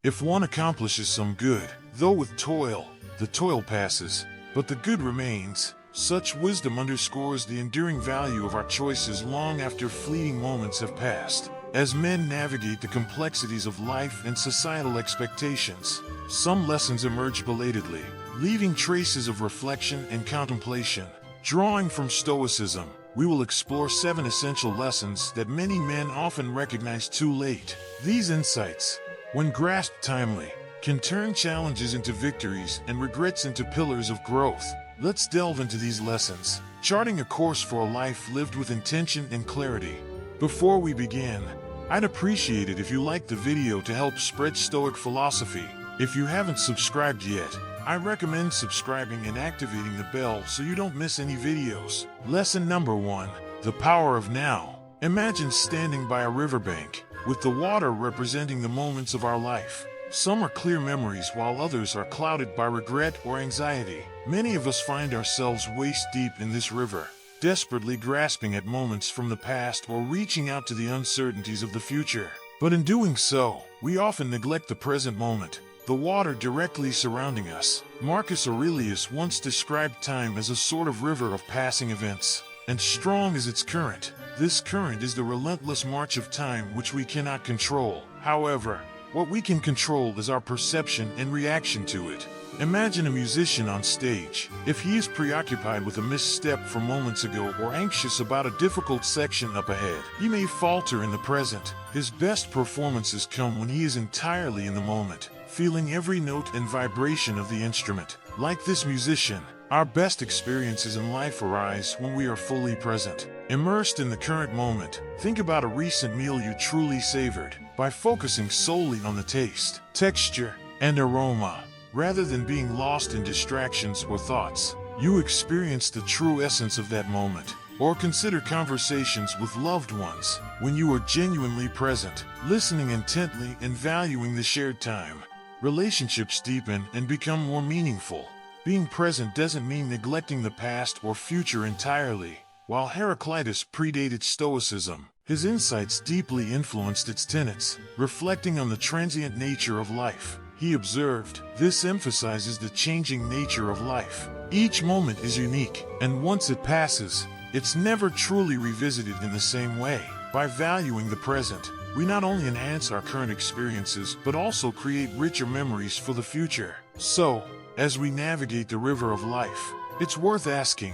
If one accomplishes some good, though with toil, the toil passes, but the good remains. Such wisdom underscores the enduring value of our choices long after fleeting moments have passed. As men navigate the complexities of life and societal expectations, some lessons emerge belatedly, leaving traces of reflection and contemplation. Drawing from Stoicism, we will explore 7 essential lessons that many men often recognize too late. These insights, when grasped timely, can turn challenges into victories and regrets into pillars of growth. Let's delve into these lessons, charting a course for a life lived with intention and clarity. Before we begin, I'd appreciate it if you liked the video to help spread Stoic philosophy. If you haven't subscribed yet, I recommend subscribing and activating the bell so you don't miss any videos. Lesson number 1, the power of now. Imagine standing by a riverbank, with the water representing the moments of our life. Some are clear memories while others are clouded by regret or anxiety. Many of us find ourselves waist deep in this river, desperately grasping at moments from the past or reaching out to the uncertainties of the future. But in doing so, we often neglect the present moment, the water directly surrounding us. Marcus Aurelius once described time as a sort of river of passing events, and strong is its current. This current is the relentless march of time which we cannot control. However, what we can control is our perception and reaction to it. Imagine a musician on stage. If he is preoccupied with a misstep from moments ago or anxious about a difficult section up ahead, he may falter in the present. His best performances come when he is entirely in the moment, feeling every note and vibration of the instrument. Like this musician, our best experiences in life arise when we are fully present, immersed in the current moment. Think about a recent meal you truly savored. By focusing solely on the taste, texture, and aroma, rather than being lost in distractions or thoughts, you experience the true essence of that moment. Or consider conversations with loved ones. When you are genuinely present, listening intently and valuing the shared time, relationships deepen and become more meaningful. Being present doesn't mean neglecting the past or future entirely. While Heraclitus predated Stoicism, his insights deeply influenced its tenets, reflecting on the transient nature of life. He observed, "This emphasizes the changing nature of life. Each moment is unique, and once it passes, it's never truly revisited in the same way." By valuing the present, we not only enhance our current experiences, but also create richer memories for the future. So, as we navigate the river of life, it's worth asking,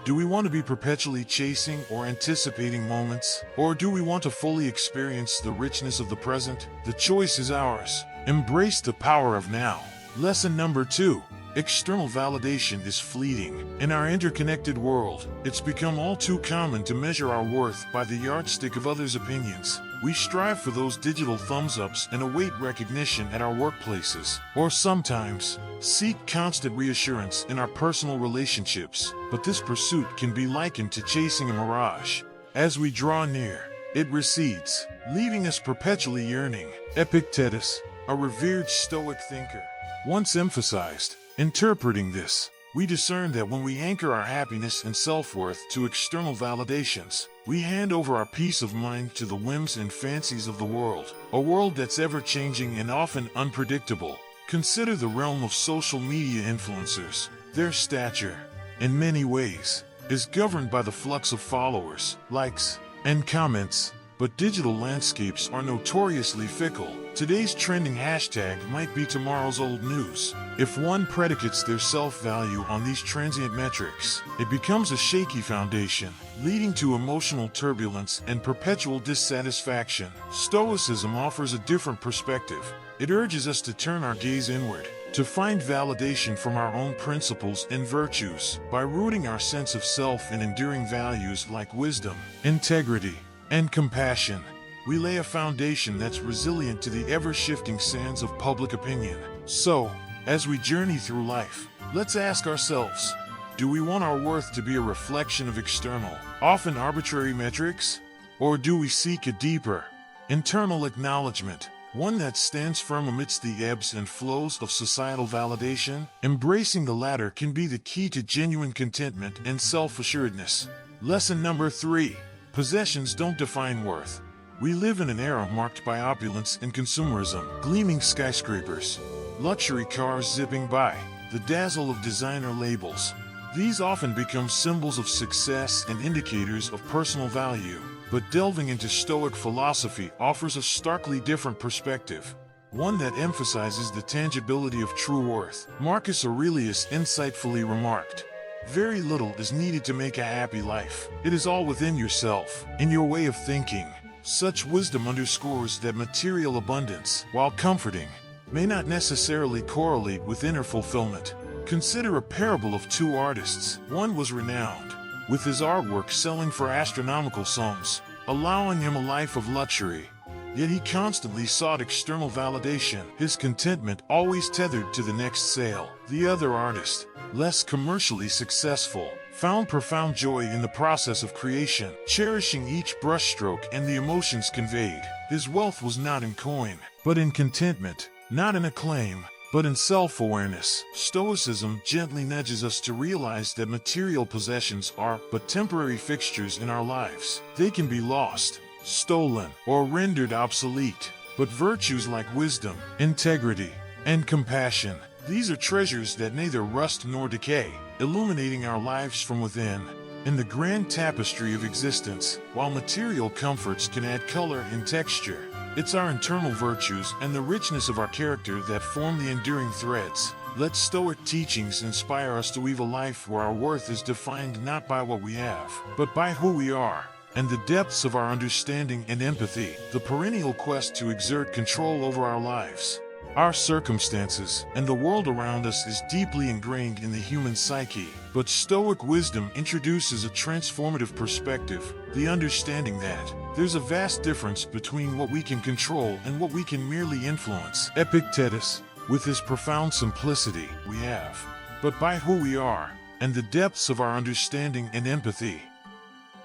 do we want to be perpetually chasing or anticipating moments? Or do we want to fully experience the richness of the present? The choice is ours. Embrace the power of now. Lesson number 2. External validation is fleeting. In our interconnected world, it's become all too common to measure our worth by the yardstick of others' opinions. We strive for those digital thumbs-ups and await recognition at our workplaces, or sometimes seek constant reassurance in our personal relationships. But this pursuit can be likened to chasing a mirage. As we draw near, it recedes, leaving us perpetually yearning. Epictetus, a revered Stoic thinker, once emphasized, interpreting this, we discern that when we anchor our happiness and self-worth to external validations, we hand over our peace of mind to the whims and fancies of the world, a world that's ever-changing and often unpredictable. Consider the realm of social media influencers. Their stature, in many ways, is governed by the flux of followers, likes, and comments. But digital landscapes are notoriously fickle. Today's trending hashtag might be tomorrow's old news. If one predicates their self-value on these transient metrics, it becomes a shaky foundation, leading to emotional turbulence and perpetual dissatisfaction. Stoicism offers a different perspective. It urges us to turn our gaze inward, to find validation from our own principles and virtues. By rooting our sense of self in enduring values like wisdom, integrity, and compassion, we lay a foundation that's resilient to the ever-shifting sands of public opinion. So, as we journey through life, let's ask ourselves, do we want our worth to be a reflection of external, often arbitrary metrics? Or do we seek a deeper, internal acknowledgement, one that stands firm amidst the ebbs and flows of societal validation? Embracing the latter can be the key to genuine contentment and self-assuredness. Lesson number 3. Possessions don't define worth. We live in an era marked by opulence and consumerism, gleaming skyscrapers, luxury cars zipping by, the dazzle of designer labels. These often become symbols of success and indicators of personal value. But delving into Stoic philosophy offers a starkly different perspective, one that emphasizes the tangibility of true worth. Marcus Aurelius insightfully remarked, "Very little is needed to make a happy life. It is all within yourself, in your way of thinking." Such wisdom underscores that material abundance, while comforting, may not necessarily correlate with inner fulfillment. Consider a parable of two artists. One was renowned, with his artwork selling for astronomical sums, allowing him a life of luxury. Yet he constantly sought external validation, his contentment always tethered to the next sale. The other artist, less commercially successful, found profound joy in the process of creation, cherishing each brushstroke and the emotions conveyed. His wealth was not in coin, but in contentment, not in acclaim, but in self-awareness. Stoicism gently nudges us to realize that material possessions are but temporary fixtures in our lives. They can be lost, stolen, or rendered obsolete. But virtues like wisdom, integrity, and compassion, these are treasures that neither rust nor decay, illuminating our lives from within. In the grand tapestry of existence, while material comforts can add color and texture, it's our internal virtues and the richness of our character that form the enduring threads. Let Stoic teachings inspire us to weave a life where our worth is defined not by what we have, but by who we are, and the depths of our understanding and empathy, the perennial quest to exert control over our lives, our circumstances, and the world around us is deeply ingrained in the human psyche. But Stoic wisdom introduces a transformative perspective, the understanding that there's a vast difference between what we can control and what we can merely influence. Epictetus, with his profound simplicity, we have, but by who we are, and the depths of our understanding and empathy,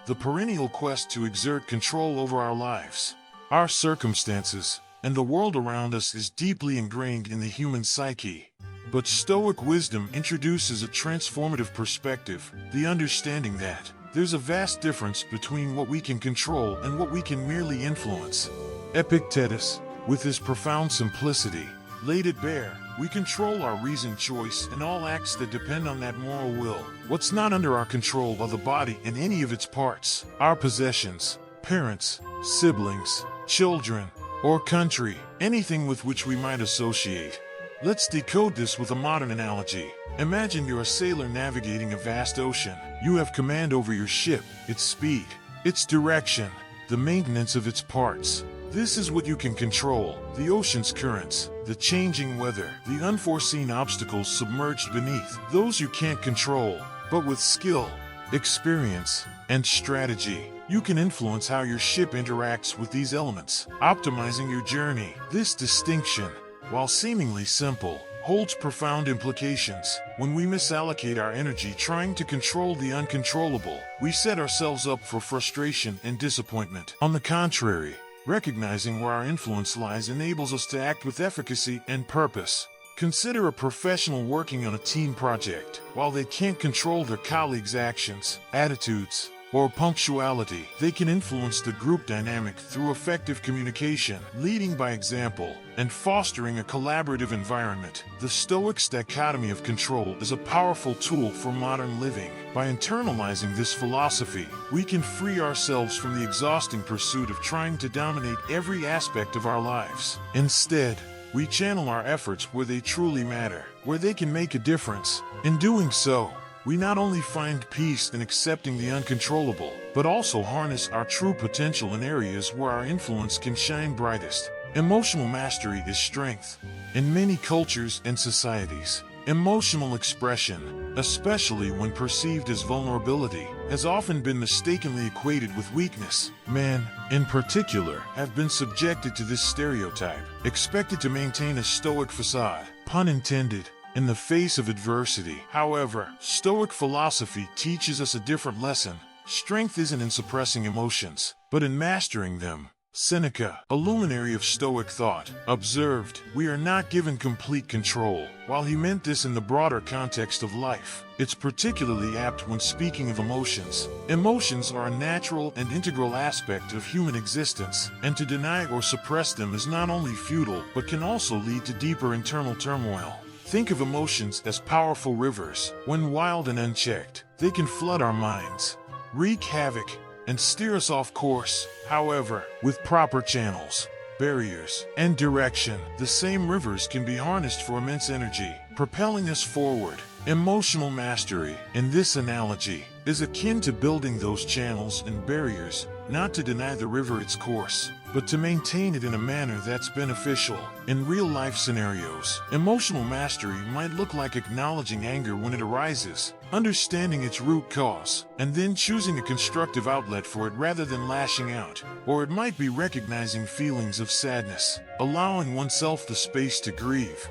the perennial quest to exert control over our lives, our circumstances, and the world around us is deeply ingrained in the human psyche. But Stoic wisdom introduces a transformative perspective, the understanding that there's a vast difference between what we can control and what we can merely influence. Epictetus, with his profound simplicity, laid it bare. We control our reasoned choice and all acts that depend on that moral will. What's not under our control are the body and any of its parts, our possessions, parents, siblings, children, or country, anything with which we might associate. Let's decode this with a modern analogy. Imagine you're a sailor navigating a vast ocean. You have command over your ship, its speed, its direction, the maintenance of its parts. This is what you can control: the ocean's currents, the changing weather, the unforeseen obstacles submerged beneath. Those you can't control, but with skill, experience, and strategy, you can influence how your ship interacts with these elements, optimizing your journey. This distinction, while seemingly simple, holds profound implications. When we misallocate our energy trying to control the uncontrollable, we set ourselves up for frustration and disappointment. On the contrary, recognizing where our influence lies enables us to act with efficacy and purpose. Consider a professional working on a team project. While they can't control their colleagues' actions, attitudes, or punctuality, they can influence the group dynamic through effective communication, leading by example, and fostering a collaborative environment. The Stoic's dichotomy of control is a powerful tool for modern living. By internalizing this philosophy, we can free ourselves from the exhausting pursuit of trying to dominate every aspect of our lives. Instead, we channel our efforts where they truly matter, where they can make a difference. In doing so, we not only find peace in accepting the uncontrollable, but also harness our true potential in areas where our influence can shine brightest. Emotional mastery is strength. In many cultures and societies, emotional expression, especially when perceived as vulnerability, has often been mistakenly equated with weakness. Men, in particular, have been subjected to this stereotype, expected to maintain a stoic facade, pun intended, in the face of adversity. However, Stoic philosophy teaches us a different lesson. Strength isn't in suppressing emotions, but in mastering them. Seneca, a luminary of Stoic thought, observed, "We are not given complete control." While he meant this in the broader context of life, it's particularly apt when speaking of emotions. Emotions are a natural and integral aspect of human existence, and to deny or suppress them is not only futile but can also lead to deeper internal turmoil. Think of emotions as powerful rivers. When wild and unchecked, they can flood our minds, wreak havoc, and steer us off course. However, with proper channels, barriers, and direction, the same rivers can be harnessed for immense energy, propelling us forward. Emotional mastery, in this analogy, is akin to building those channels and barriers, not to deny the river its course, but to maintain it in a manner that's beneficial. In real-life scenarios, emotional mastery might look like acknowledging anger when it arises, understanding its root cause, and then choosing a constructive outlet for it rather than lashing out. Or it might be recognizing feelings of sadness, allowing oneself the space to grieve,